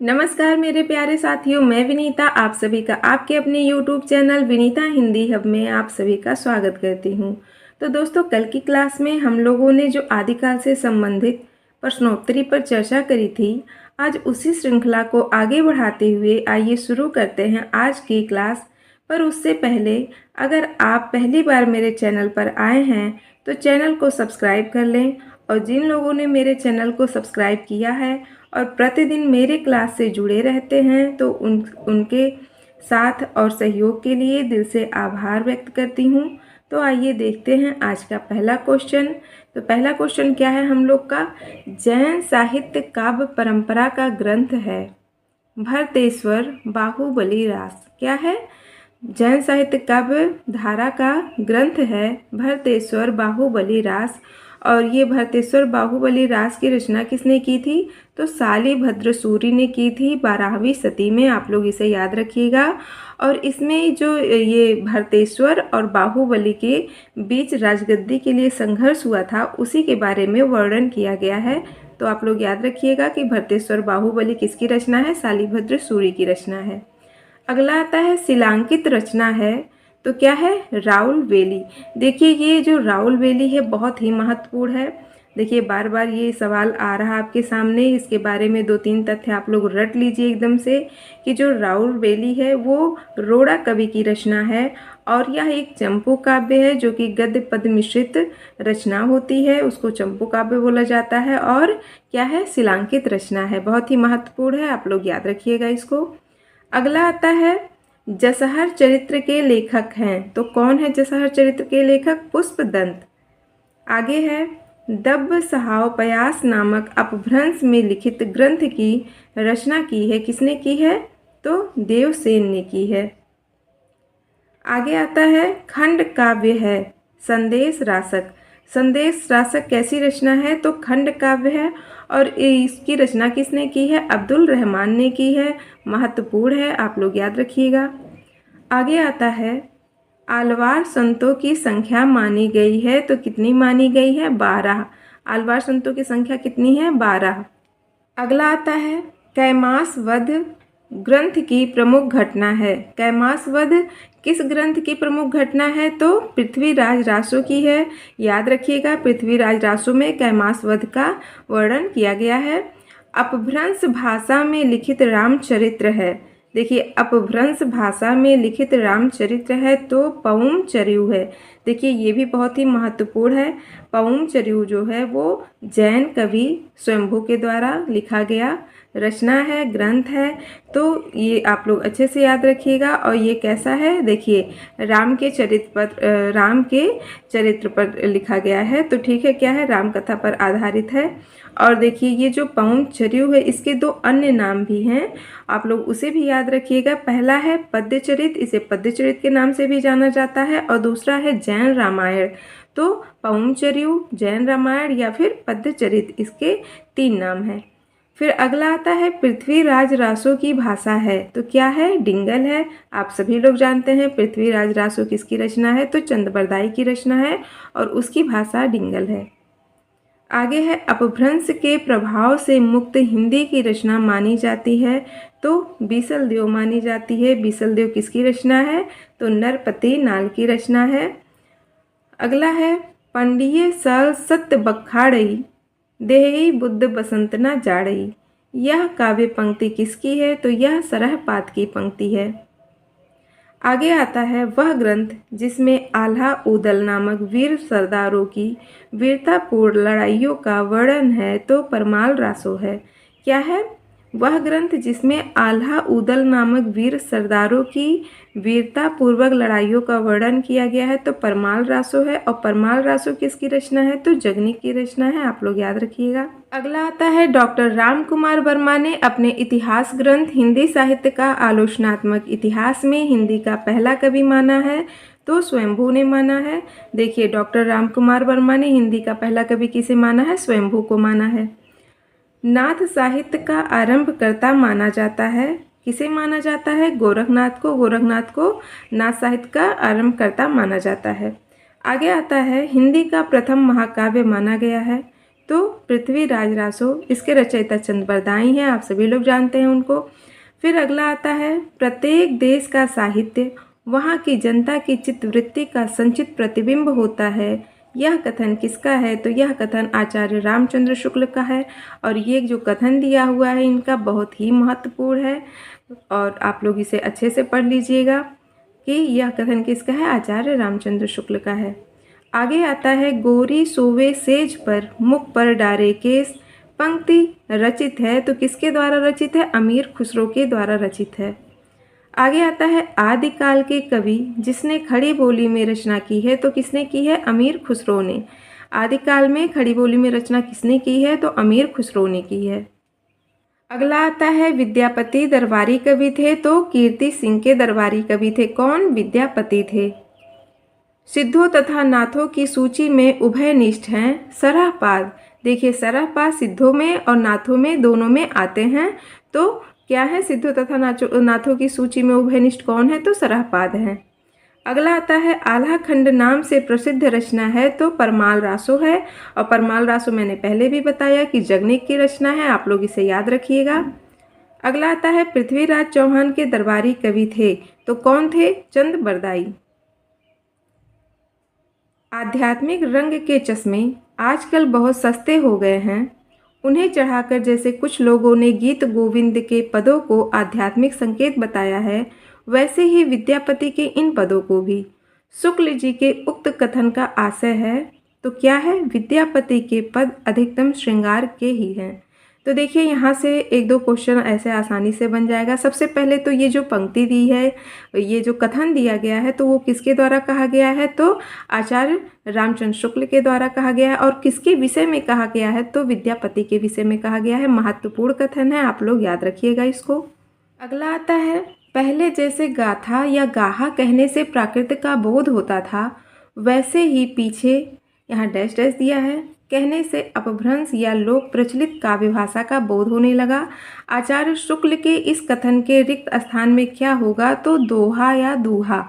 नमस्कार मेरे प्यारे साथियों, मैं विनीता आप सभी का आपके अपने YouTube channel Vinita Hindi hub में आप सभी का स्वागत करती हूँ। तो दोस्तों, कल की क्लास में हम लोगों ने जो आदिकाल से संबंधित प्रश्नोत्तरी पर चर्चा करी थी, आज उसी श्रृंखला को आगे बढ़ाते हुए आइए शुरू करते हैं आज की क्लास। पर उससे पहले अगर आप पहली बार मेरे चैनल पर आए हैं तो चैनल को सब्सक्राइब कर लें, और जिन लोगों ने मेरे चैनल को सब्सक्राइब किया है और प्रतिदिन मेरे क्लास से जुड़े रहते हैं तो उनके साथ और सहयोग के लिए दिल से आभार व्यक्त करती हूँ। तो आइए देखते हैं आज का पहला क्वेश्चन। तो पहला क्वेश्चन क्या है हम लोग का? जैन साहित्य काव्य परंपरा का ग्रंथ है भरतेश्वर बाहुबली रास। क्या है? जैन साहित्य काव्य धारा का ग्रंथ है भरतेश्वर बाहुबली रास। और ये भरतेश्वर बाहुबली रास की रचना किसने की थी? तो शालिभद्र सूरि ने की थी 12वीं सदी में। आप लोग इसे याद रखिएगा। और इसमें जो ये भरतेश्वर और बाहुबली के बीच राजगद्दी के लिए संघर्ष हुआ था उसी के बारे में वर्णन किया गया है। तो आप लोग याद रखिएगा कि भरतेश्वर बाहुबली किसकी रचना है? शालिभद्र सूरि की रचना है। अगला आता है शिलांकित रचना है। तो क्या है? राउल वेली। देखिए, ये जो राउल वेली है बहुत ही महत्वपूर्ण है। देखिए, बार बार ये सवाल आ रहा आपके सामने, इसके बारे में 2-3 तथ्य आप लोग रट लीजिए एकदम से कि जो राउल वेली है वो रोड़ा कवि की रचना है और यह एक चंपू काव्य है जो कि गद्य पद मिश्रित रचना होती है, उसको चंपू काव्य बोला जाता है। और क्या है? शिलांकित रचना है, बहुत ही महत्वपूर्ण है, आप लोग याद रखिएगा इसको। अगला आता है जसहर चरित्र के लेखक हैं। तो कौन है जसहर चरित्र के लेखक? पुष्पदंत। आगे है दब्ब सहावपयास नामक अपभ्रंश में लिखित ग्रंथ की रचना की है। किसने की है? तो देवसेन ने की है। आगे आता है खंड काव्य है संदेश रासक। संदेश रासक कैसी रचना है? तो खंड काव्य है और इसकी रचना किसने की है? अब्दुल रहमान ने की है। महत्वपूर्ण है, आप लोग याद रखिएगा। आगे आता है आलवार संतों की संख्या मानी गई है। तो कितनी मानी गई है? 12। आलवार संतों की संख्या कितनी है? 12। अगला आता है कैमास वध ग्रंथ की प्रमुख घटना है। कैमास वध किस ग्रंथ की प्रमुख घटना है? तो पृथ्वीराज रासो की है। याद रखिएगा, पृथ्वीराज रासो में कैमास वध का वर्णन किया गया है। अपभ्रंश भाषा में लिखित रामचरित्र है। देखिए, अपभ्रंश भाषा में लिखित रामचरित्र है तो पउम चरिऊ है। देखिए, ये भी बहुत ही महत्वपूर्ण है। पउम चरिऊ जो है वो जैन कवि स्वयंभू के द्वारा लिखा गया रचना है, ग्रंथ है। तो ये आप लोग अच्छे से याद रखिएगा। और ये कैसा है? देखिए, राम के चरित्र पर लिखा गया है। तो ठीक है, क्या है? राम कथा पर आधारित है। और देखिए, ये जो पउम चरिऊ है इसके 2 अन्य नाम भी हैं, आप लोग उसे भी याद रखिएगा। पहला है पद्यचरित, इसे पद्यचरित के नाम से भी जाना जाता है। और दूसरा है जैन रामायण। तो पउम चरिऊ, जैन रामायण या फिर पद्यचरित, इसके 3 नाम हैं। फिर अगला आता है पृथ्वीराज रासो की भाषा है। तो क्या है? डिंगल है। आप सभी लोग जानते हैं पृथ्वीराज रासो किसकी रचना है? तो चंद्रबरदाई की रचना है और उसकी भाषा डिंगल है। आगे है अपभ्रंश के प्रभाव से मुक्त हिंदी की रचना मानी जाती है। तो बीसल देव मानी जाती है। बीसल देव किसकी रचना है? तो नरपति नाल की रचना है। अगला है पंडिये सल सत्य बखाड़ई देहि बुद्ध बसंत न जाड़ई। यह काव्य पंक्ति किसकी है? तो यह सरहपात की पंक्ति है। आगे आता है वह ग्रंथ जिसमें आल्हा ऊदल नामक वीर सरदारों की वीरतापूर्ण लड़ाइयों का वर्णन है। तो परमाल रासो है। क्या है? वह ग्रंथ जिसमें आल्हा ऊदल नामक वीर सरदारों की वीरतापूर्वक लड़ाइयों का वर्णन किया गया है। तो परमाल रासो है। और परमाल रासो किसकी रचना है? तो जगनी की रचना है, आप लोग याद रखिएगा। अगला आता है डॉक्टर राम कुमार वर्मा ने अपने इतिहास ग्रंथ हिंदी साहित्य का आलोचनात्मक इतिहास में हिंदी का पहला कवि माना है। तो स्वयंभू ने माना है। देखिए, डॉक्टर राम कुमार वर्मा ने हिंदी का पहला कवि किसे माना है? स्वयंभू को माना है। नाथ साहित्य का आरंभकर्ता माना जाता है। किसे माना जाता है? गोरखनाथ को। गोरखनाथ को नाथ साहित्य का आरंभकर्ता माना जाता है। आगे आता है हिंदी का प्रथम महाकाव्य माना गया है। तो पृथ्वीराज रासो, इसके रचयिता चंद बरदाई हैं, आप सभी लोग जानते हैं उनको। फिर अगला आता है, प्रत्येक देश का साहित्य वहाँ की जनता की चित्तवृत्ति का संचित प्रतिबिंब होता है। यह कथन किसका है? तो यह कथन आचार्य रामचंद्र शुक्ल का है। और ये जो कथन दिया हुआ है इनका बहुत ही महत्वपूर्ण है और आप लोग इसे अच्छे से पढ़ लीजिएगा कि यह कथन किसका है? आचार्य रामचंद्र शुक्ल का है। आगे आता है, गोरी सोवे सेज पर मुख पर डारे केस, पंक्ति रचित है तो किसके द्वारा रचित है? अमीर खुसरो के द्वारा रचित है। आगे आता है, आदिकाल के कवि जिसने खड़ी बोली में रचना की है तो किसने की है? अमीर खुसरो ने। आदिकाल में खड़ी बोली में रचना किसने की है? तो अमीर खुसरो ने की है। अगला आता है, विद्यापति दरबारी कवि थे तो कीर्ति सिंह के दरबारी कवि थे। कौन? विद्यापति थे। सिद्धों तथा नाथों की सूची में उभयनिष्ठ हैं सरहपाद। देखिए, सरहपाद सिद्धों में और नाथों में दोनों में आते हैं। तो क्या है? सिद्धों तथा नाथों की सूची में उभयनिष्ठ कौन है? तो सरहपाद है। अगला आता है, आल्हा खंड नाम से प्रसिद्ध रचना है तो परमाल रासो है। और परमाल रासो मैंने पहले भी बताया कि जगनिक की रचना है, आप लोग इसे याद रखिएगा। अगला आता है, पृथ्वीराज चौहान के दरबारी कवि थे तो कौन थे? चंद बरदाई। आध्यात्मिक रंग के चश्मे आजकल बहुत सस्ते हो गए हैं। उन्हें चढ़ाकर जैसे कुछ लोगों ने गीत गोविंद के पदों को आध्यात्मिक संकेत बताया है, वैसे ही विद्यापति के इन पदों को भी। शुक्ल जी के उक्त कथन का आशय है तो क्या है? विद्यापति के पद अधिकतम श्रृंगार के ही हैं। तो देखिए, यहाँ से एक दो क्वेश्चन ऐसे आसानी से बन जाएगा। सबसे पहले तो ये जो पंक्ति दी है, ये जो कथन दिया गया है तो वो किसके द्वारा कहा गया है? तो आचार्य रामचंद्र शुक्ल के द्वारा कहा गया है। और किसके विषय में कहा गया है? तो विद्यापति के विषय में कहा गया है। महत्वपूर्ण कथन है, आप लोग याद रखिएगा इसको। अगला आता है, पहले जैसे गाथा या गाहा कहने से प्राकृत का बोध होता था, वैसे ही पीछे यहाँ डैश डैश दिया है, कहने से अपभ्रंश या लोक प्रचलित काव्य भाषा का बोध होने लगा। आचार्य शुक्ल के इस कथन के रिक्त स्थान में क्या होगा? तो दोहा या दूहा।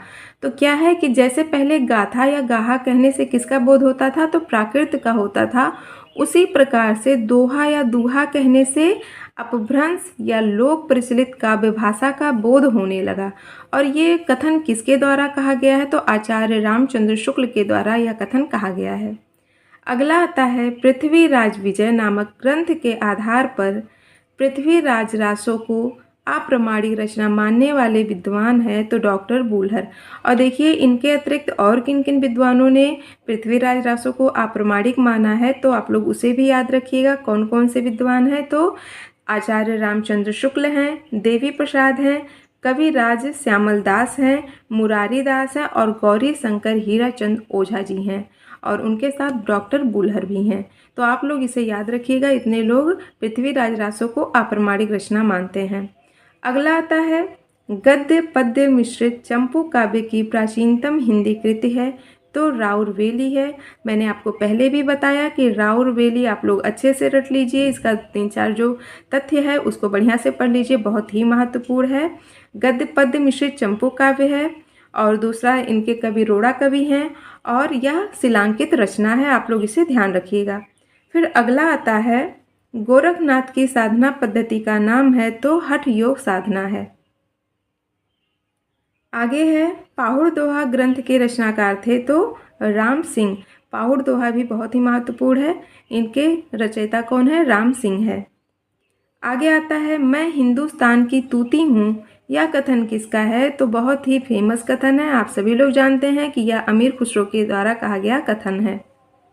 तो क्या है कि जैसे पहले गाथा या गाहा कहने से किसका बोध होता था? तो प्राकृत का होता था। उसी प्रकार से दोहा या दूहा कहने से अपभ्रंश या लोक प्रचलित काव्य भाषा का बोध होने लगा। और ये कथन किसके द्वारा कहा गया है? तो आचार्य रामचंद्र शुक्ल के द्वारा यह कथन कहा गया है। अगला आता है, पृथ्वीराज विजय नामक ग्रंथ के आधार पर पृथ्वीराज रासो को अप्रामाणिक रचना मानने वाले विद्वान हैं तो डॉक्टर बूल्हर। और देखिए, इनके अतिरिक्त और किन किन विद्वानों ने पृथ्वीराज रासो को अप्रामाणिक माना है तो आप लोग उसे भी याद रखिएगा। कौन कौन से विद्वान हैं? तो आचार्य रामचंद्र शुक्ल हैं, देवी प्रसाद हैं, कविराज श्यामल दास हैं, मुरारी दास हैं और गौरी शंकर हीराचंद ओझा जी हैं। और उनके साथ डॉक्टर बूल्हर भी हैं। तो आप लोग इसे याद रखिएगा, इतने लोग पृथ्वीराज रासो को अप्रामाणिक रचना मानते हैं। अगला आता है, गद्य पद्य मिश्रित चंपू काव्य की प्राचीनतम हिंदी कृति है तो राउरवेली है। मैंने आपको पहले भी बताया कि राउरवेली आप लोग अच्छे से रट लीजिए, इसका 3-4 जो तथ्य है उसको बढ़िया से पढ़ लीजिए, बहुत ही महत्वपूर्ण है। गद्य पद्य मिश्रित चंपू काव्य है और दूसरा इनके कवि रोड़ा कवि हैं और यह शिलांकित रचना है, आप लोग इसे ध्यान रखिएगा। फिर अगला आता है, गोरखनाथ की साधना पद्धति का नाम है तो हठ योग साधना है। आगे है, पाहुड़ दोहा ग्रंथ के रचनाकार थे तो राम सिंह। पाहुड़ दोहा भी बहुत ही महत्वपूर्ण है, इनके रचयिता कौन है? राम सिंह है। आगे आता है, मैं हिंदुस्तान की तूती हूँ। यह कथन किसका है? तो बहुत ही फेमस कथन है, आप सभी लोग जानते हैं कि यह अमीर खुसरो के द्वारा कहा गया कथन है।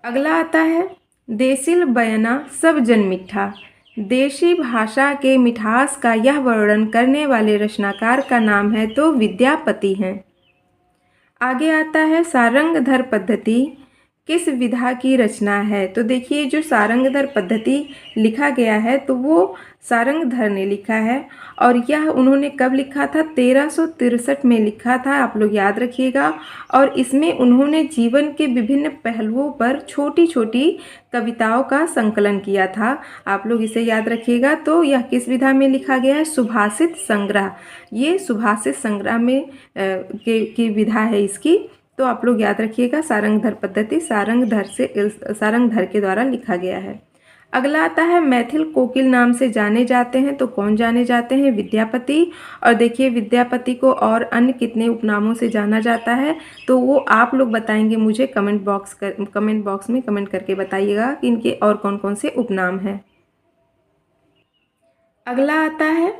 अगला आता है, देसिल बयना सब जन मिठा। देशी भाषा के मिठास का यह वर्णन करने वाले रचनाकार का नाम है तो विद्यापति हैं। आगे आता है, सारंगधर पद्धति किस विधा की रचना है? तो देखिए, जो सारंगधर पद्धति लिखा गया है तो वो सारंगधर ने लिखा है और यह उन्होंने कब लिखा था? 1363 में लिखा था, आप लोग याद रखिएगा। और इसमें उन्होंने जीवन के विभिन्न पहलुओं पर छोटी छोटी कविताओं का संकलन किया था, आप लोग इसे याद रखिएगा। तो यह किस विधा में लिखा गया है? सुभाषित संग्रह। ये सुभाषित संग्रह में की विधा है इसकी, तो आप लोग याद रखिएगा। सारंगधर पद्धति सारंगधर के द्वारा लिखा गया है। अगला आता है मैथिल कोकिल नाम से जाने जाते हैं, तो कौन जाने जाते हैं? विद्यापति। और देखिए विद्यापति को और अन्य कितने उपनामों से जाना जाता है, तो वो आप लोग बताएंगे मुझे कमेंट बॉक्स में कमेंट करके बताइएगा कि इनके और कौन कौन से उपनाम हैं। अगला आता है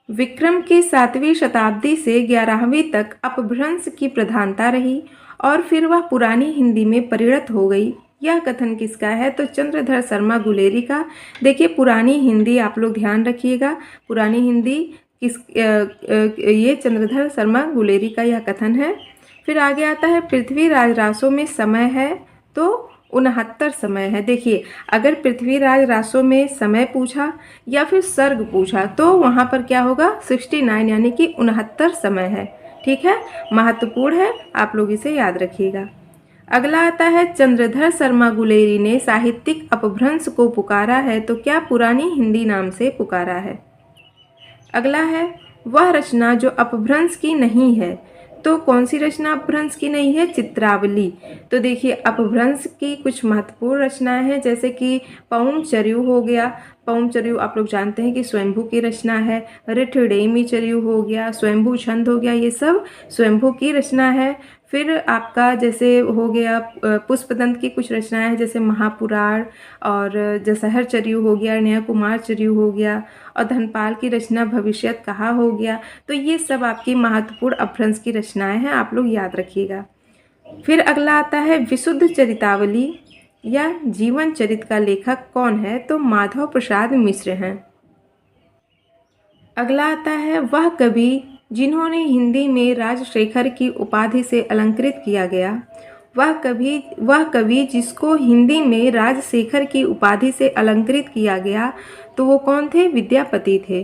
विक्रम की 7वीं शताब्दी से 11वीं तक अपभ्रंश की प्रधानता रही और फिर वह पुरानी हिंदी में परिणत हो गई। यह कथन किसका है? तो चंद्रधर शर्मा गुलेरी का। देखिए पुरानी हिंदी आप लोग ध्यान रखिएगा, पुरानी हिंदी ये चंद्रधर शर्मा गुलेरी का यह कथन है। फिर आगे आता है पृथ्वीराज रासों में समय है, तो 69 समय है। देखिए अगर पृथ्वीराज रासों में समय पूछा या फिर सर्ग पूछा तो वहाँ पर क्या होगा? 69 यानी कि 69 समय है। ठीक है, महत्वपूर्ण है, आप लोग इसे याद रखिएगा। अगला आता है चंद्रधर शर्मा गुलेरी ने साहित्यिक अपभ्रंश को पुकारा है, तो क्या पुरानी हिंदी नाम से पुकारा है? अगला है वह रचना जो अपभ्रंश की नहीं है, तो कौन सी रचना अपभ्रंश की नहीं है? चित्रावली। तो देखिए अपभ्रंश की कुछ महत्वपूर्ण रचनाएं हैं, जैसे कि पौम चर्यू हो गया। पौम चर्यू आप लोग जानते हैं कि स्वयंभू की रचना है। ऋठडेमी चर्यू हो गया, स्वयंभू छंद हो गया, ये सब स्वयंभू की रचना है। फिर आपका जैसे हो गया पुष्पदंत की कुछ रचनाएं हैं, जैसे महापुराण, और जसहर चर्यू हो गया, नया कुमार चर्यू हो गया, और धनपाल की रचना भविष्यत कहा हो गया। तो ये सब आपकी महत्वपूर्ण अपभ्रंश की रचनाएं हैं, आप लोग याद रखिएगा। फिर अगला आता है विशुद्ध चरितावली या जीवन चरित का लेखक कौन है? तो माधव प्रसाद मिश्र हैं। अगला आता है वह कवि जिन्होंने हिंदी में राजशेखर की उपाधि से अलंकृत किया गया। वह कवि जिसको हिंदी में राजशेखर की उपाधि से अलंकृत किया गया, तो वो कौन थे? विद्यापति थे।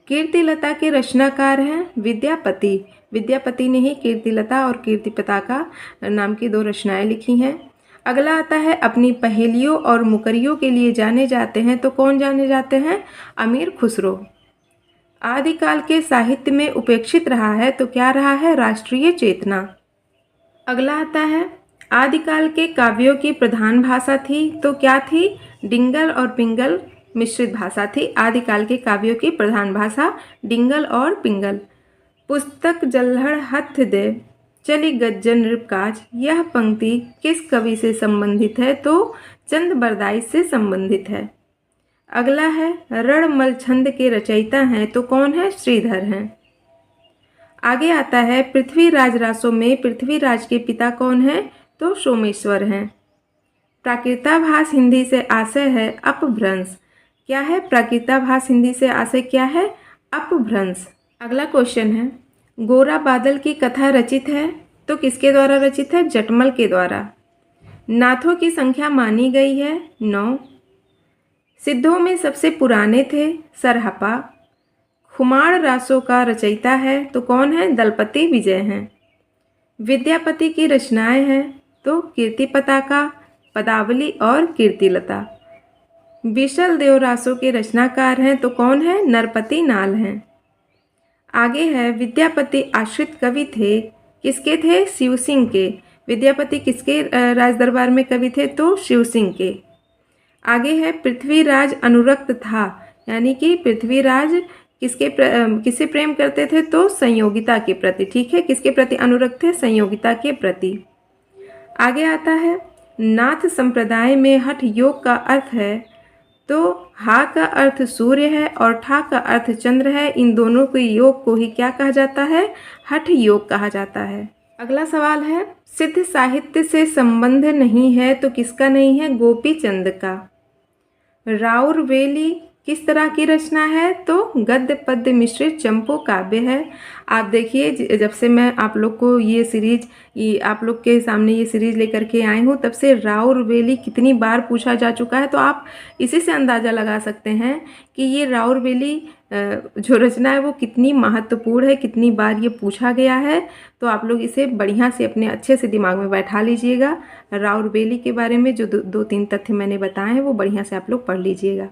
कीर्तिलता के रचनाकार हैं विद्यापति। विद्यापति ने ही कीर्तिलता और कीर्तिपताका नाम की 2 रचनाएं लिखी हैं। अगला आता है अपनी पहेलियों और मुकरियों के लिए जाने जाते हैं, तो कौन जाने जाते हैं? अमीर खुसरो। आदिकाल के साहित्य में उपेक्षित रहा है, तो क्या रहा है? राष्ट्रीय चेतना। अगला आता है आदिकाल के काव्यों की प्रधान भाषा थी, तो क्या थी? डिंगल और पिंगल मिश्रित भाषा थी। आदिकाल के काव्यों की प्रधान भाषा डिंगल और पिंगल। पुस्तक जल्हड़ हथ दे चली गज्जन नृपकाज, यह पंक्ति किस कवि से संबंधित है? तो चंद बरदाई से संबंधित है। अगला है रणमल छंद के रचयिता हैं, तो कौन है? श्रीधर हैं। आगे आता है पृथ्वीराज रासों में पृथ्वीराज के पिता कौन है? तो सोमेश्वर हैं। प्राकृताभास हिंदी से आशय है अपभ्रंश। क्या है? प्राकृताभास हिंदी से आशय क्या है? अपभ्रंश। अगला क्वेश्चन है गोरा बादल की कथा रचित है, तो किसके द्वारा रचित है? जटमल के द्वारा। नाथों की संख्या मानी गई है 9। सिद्धों में सबसे पुराने थे सरहपा। खुमाण रासों का रचयिता है, तो कौन है? दलपति विजय हैं। विद्यापति की रचनाएं हैं, तो कीर्तिपताका, पदावली और कीर्तिलता। विशल देव रासों के रचनाकार हैं, तो कौन है? नरपति नाल हैं। आगे है विद्यापति आश्रित कवि थे, किसके थे? शिव सिंह के। विद्यापति किसके राज दरबार में कवि थे? तो शिव सिंह के। आगे है पृथ्वीराज अनुरक्त था, यानी कि पृथ्वीराज किससे प्रेम करते थे? तो संयोगिता के प्रति। ठीक है, किसके प्रति अनुरक्त थे? संयोगिता के प्रति। आगे आता है नाथ संप्रदाय में हठ योग का अर्थ है, तो हा का अर्थ सूर्य है और ठा का अर्थ चंद्र है। इन दोनों के योग को ही क्या कहा जाता है? हठ योग कहा जाता है। अगला सवाल है सिद्ध साहित्य से संबंध नहीं है, तो किसका नहीं है? गोपी चंद का। राउरवेली किस तरह की रचना है? तो गद्य पद्य मिश्रित चंपू काव्य है। आप देखिए जब से मैं आप लोग को ये आप लोग के सामने ये सीरीज लेकर के आई हूँ, तब से राउरवेली कितनी बार पूछा जा चुका है, तो आप इसी से अंदाज़ा लगा सकते हैं कि ये राउरवेली जो रचना है वो कितनी महत्वपूर्ण है, कितनी बार ये पूछा गया है। तो आप लोग इसे बढ़िया से अपने अच्छे से दिमाग में बैठा लीजिएगा। राउरवेली के बारे में जो 2-3 तथ्य मैंने बताए हैं वो बढ़िया से आप लोग पढ़ लीजिएगा।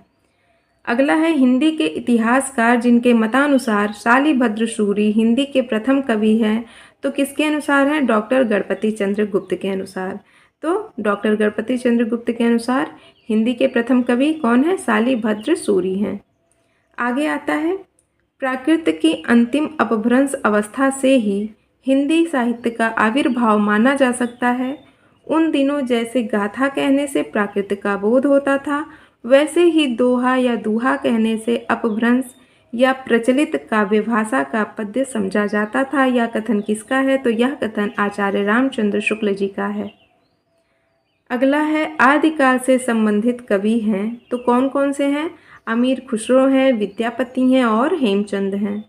अगला है हिंदी के इतिहासकार जिनके मतानुसार शालिभद्र सूरी हिंदी के प्रथम कवि हैं, तो किसके अनुसार हैं? डॉक्टर गणपति चंद्र गुप्त के अनुसार। तो डॉक्टर गणपति चंद्र गुप्त के अनुसार हिंदी के प्रथम कवि कौन है? शालिभद्र सूरि हैं। आगे आता है, प्राकृत की अंतिम अपभ्रंश अवस्था से ही हिंदी साहित्य का आविर्भाव माना जा सकता है। उन दिनों जैसे गाथा कहने से प्राकृत का बोध होता था, वैसे ही दोहा या दूहा कहने से अपभ्रंश या प्रचलित काव्य भाषा का पद्य समझा जाता था। यह कथन किसका है? तो यह कथन आचार्य रामचंद्र शुक्ल जी का है। अगला है, आदिकाल से संबंधित कवि हैं तो कौन कौन से हैं? अमीर खुसरो हैं, विद्यापति हैं और हेमचंद हैं।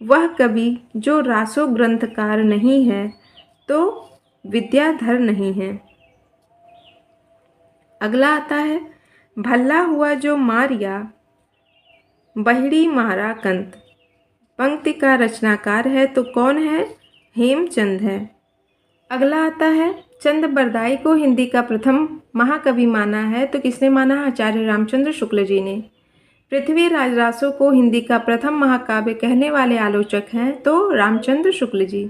वह कवि जो रासो ग्रंथकार नहीं है तो विद्याधर नहीं है। अगला आता है, भल्ला हुआ जो मारिया बहिड़ी मारा कंत, पंक्ति का रचनाकार है तो कौन है? हेमचंद है। अगला आता है, चंद बरदाई को हिंदी का प्रथम महाकवि माना है तो किसने माना? आचार्य रामचंद्र शुक्ल जी ने। पृथ्वीराज रासो को हिंदी का प्रथम महाकाव्य कहने वाले आलोचक हैं तो रामचंद्र शुक्ल जी।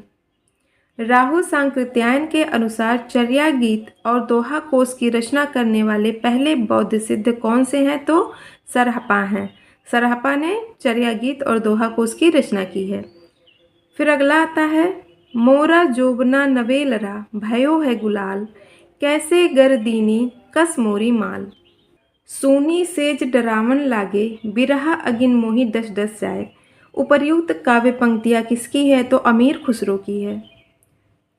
राहु सांकृत्यायन के अनुसार चर्या गीत और दोहा कोश की रचना करने वाले पहले बौद्ध सिद्ध कौन से हैं? तो सरहपा हैं। सरहपा ने चर्या गीत और दोहा कोश की रचना की है। फिर अगला आता है, मोरा जोबना नवेलरा भयो है गुलाल, कैसे गरदीनी कस मोरी माल, सोनी सेज डरावन लागे बिरहा अगिन मोही दस दस जाए। उपर्युक्त काव्य पंक्तियाँ किसकी है? तो अमीर खुसरो की है।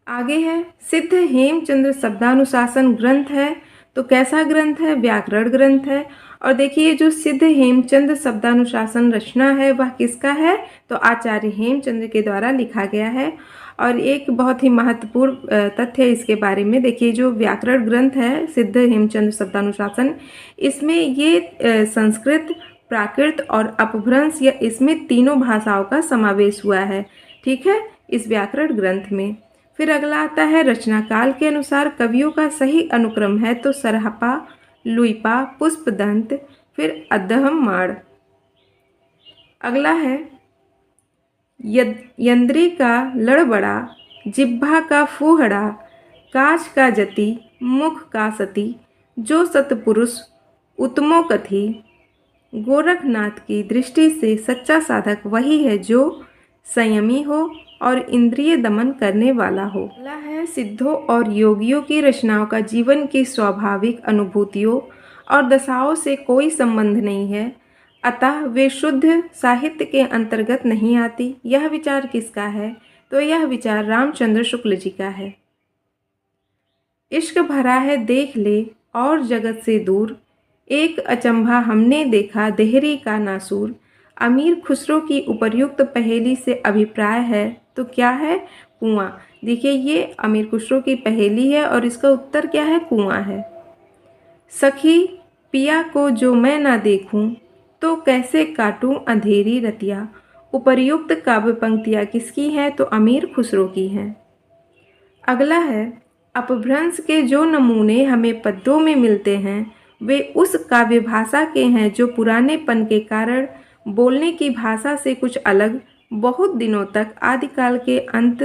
आगे है, सिद्ध हेमचंद्र शब्दानुशासन ग्रंथ है तो कैसा ग्रंथ है? व्याकरण ग्रंथ है। और देखिए, जो सिद्ध हेमचंद्र शब्दानुशासन रचना है वह किसका है? तो आचार्य हेमचंद्र के द्वारा लिखा गया है। और एक बहुत ही महत्वपूर्ण तथ्य इसके बारे में देखिए, जो व्याकरण ग्रंथ है सिद्ध हेमचंद्र शब्दानुशासन, इसमें ये संस्कृत, प्राकृत और अपभ्रंश या इसमें तीनों भाषाओं का समावेश हुआ है। ठीक है, इस व्याकरण ग्रंथ में। फिर अगला आता है, रचना काल के अनुसार कवियों का सही अनुक्रम है तो सरहपा, लुइपा, पुष्पदंत, फिर अद्धहमाण। अगला है, यंद्री का लड़बड़ा, जिह्वा का फूहड़ा, काच का जति, मुख का सती, जो सतपुरुष उत्तमो कथी। गोरखनाथ की दृष्टि से सच्चा साधक वही है जो संयमी हो और इंद्रिय दमन करने वाला हो। अगला है, सिद्धों और योगियों की रचनाओं का जीवन की स्वाभाविक अनुभूतियों और दशाओं से कोई संबंध नहीं है, अतः वे शुद्ध साहित्य के अंतर्गत नहीं आती। यह विचार किसका है? तो यह विचार रामचंद्र शुक्ल जी का है। इश्क भरा है देख ले और जगत से दूर, एक अचंभा हमने देखा देहरी का नासूर। अमीर खुसरो की उपर्युक्त पहेली से अभिप्राय है तो क्या है? कुआं। देखिए, ये अमीर खुसरो की पहेली है और इसका उत्तर क्या है? कुआं है। सखी पिया को जो मैं ना देखूं तो कैसे काटूं अंधेरी रतिया। उपर्युक्त काव्य पंक्तियाँ किसकी हैं? तो अमीर खुसरो की हैं। अगला है, अपभ्रंश के जो नमूने हमें पद्यों में मिलते हैं वे उस काव्य भाषा के हैं जो पुरानेपन के कारण बोलने की भाषा से कुछ अलग, बहुत दिनों तक आदिकाल के अंत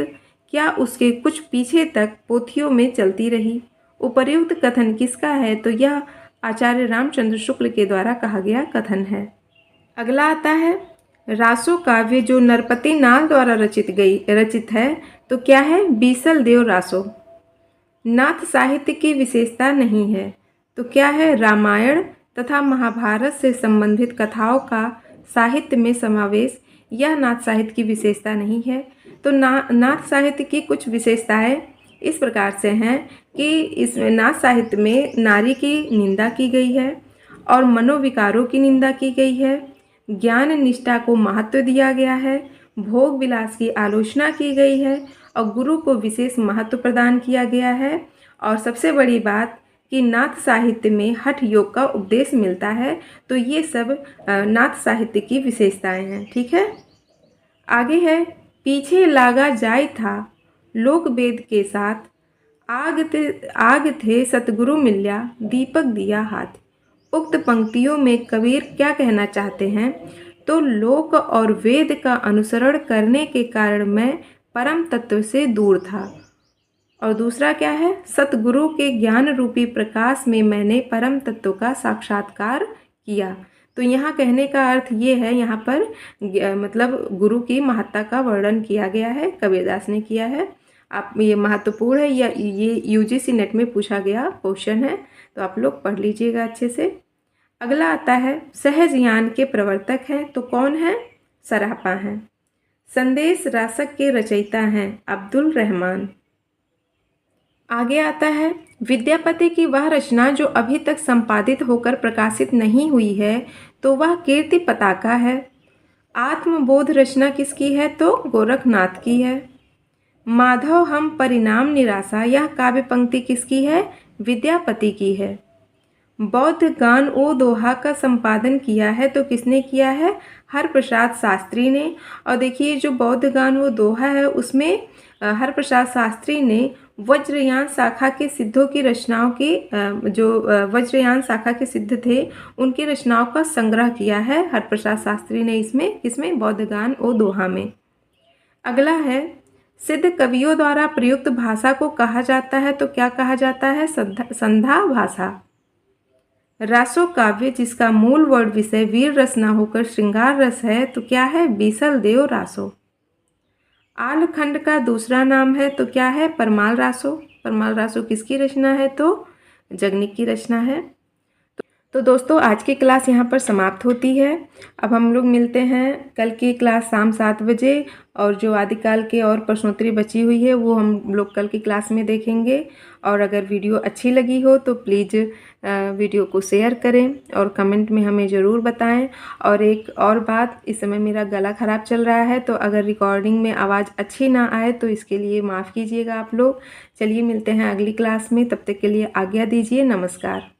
क्या उसके कुछ पीछे तक पोथियों में चलती रही। उपर्युक्त कथन किसका है? तो यह आचार्य रामचंद्र शुक्ल के द्वारा कहा गया कथन है। अगला आता है, रासो काव्य जो नरपति नाल द्वारा रचित है तो क्या है? बीसल देव रासो। नाथ साहित्य की विशेषता नहीं है तो क्या है? रामायण तथा महाभारत से संबंधित कथाओं का साहित्य में समावेश, यह नाथ साहित्य की विशेषता नहीं है। तो नाथ साहित्य की कुछ विशेषताएं इस प्रकार से हैं कि इसमें नाथ साहित्य में नारी की निंदा की गई है और मनोविकारों की निंदा की गई है, ज्ञान निष्ठा को महत्व दिया गया है, भोग विलास की आलोचना की गई है और गुरु को विशेष महत्व प्रदान किया गया है। और सबसे बड़ी बात कि नाथ साहित्य में हठ योग का उपदेश मिलता है। तो ये सब नाथ साहित्य की विशेषताएं हैं। ठीक है, आगे है, पीछे लागा जाय था लोक वेद के साथ, आग थे सतगुरु मिल्या दीपक दिया हाथ। उक्त पंक्तियों में कबीर क्या कहना चाहते हैं? तो लोक और वेद का अनुसरण करने के कारण मैं परम तत्व से दूर था। और दूसरा क्या है, सतगुरु के ज्ञान रूपी प्रकाश में मैंने परम तत्व का साक्षात्कार किया। तो यहाँ कहने का अर्थ ये है, यहाँ पर मतलब गुरु की महत्ता का वर्णन किया गया है, कबीरदास ने किया है। आप ये महत्वपूर्ण है, या ये यूजीसी नेट में पूछा गया क्वेश्चन है, तो आप लोग पढ़ लीजिएगा अच्छे से। अगला आता है, सहज ज्ञान के प्रवर्तक हैं तो कौन है? सरापा हैं। संदेश रासक के रचयिता हैं अब्दुल रहमान। आगे आता है, विद्यापति की वह रचना जो अभी तक संपादित होकर प्रकाशित नहीं हुई है तो वह कीर्ति पताका है। आत्मबोध रचना किसकी है? तो गोरखनाथ की है। माधव हम परिणाम निराशा, यह काव्य पंक्ति किसकी है? विद्यापति की है। बौद्ध गान ओ दोहा का संपादन किया है तो किसने किया है? हरप्रसाद शास्त्री ने। और देखिए जो बौद्ध गान वो दोहा है उसमें हरप्रसाद शास्त्री ने वज्रयान शाखा के सिद्धों की रचनाओं की जो वज्रयान शाखा के सिद्ध थे उनकी रचनाओं का संग्रह किया है हरप्रसाद शास्त्री ने इसमें बौद्ध गान ओ दोहा में। अगला है, सिद्ध कवियों द्वारा प्रयुक्त भाषा को कहा जाता है तो क्या कहा जाता है? संधा भाषा। रासो काव्य जिसका मूल वर्ड विषय वीर रस न होकर श्रृंगार रस है तो क्या है? बीसल देव रासो। आलखंड का दूसरा नाम है तो क्या है? परमाल रासो। परमाल रासो किसकी रचना है? तो जगनिक की रचना है। तो दोस्तों आज की क्लास यहाँ पर समाप्त होती है। अब हम लोग मिलते हैं कल की क्लास शाम 7 बजे, और जो आदिकाल के और प्रश्नोत्तरी बची हुई है वो हम लोग कल की क्लास में देखेंगे। और अगर वीडियो अच्छी लगी हो तो प्लीज़ वीडियो को शेयर करें और कमेंट में हमें ज़रूर बताएं। और एक और बात, इस समय मेरा गला ख़राब चल रहा है तो अगर रिकॉर्डिंग में आवाज़ अच्छी ना आए तो इसके लिए माफ़ कीजिएगा आप लोग। चलिए मिलते हैं अगली क्लास में, तब तक के लिए आज्ञा दीजिए। नमस्कार।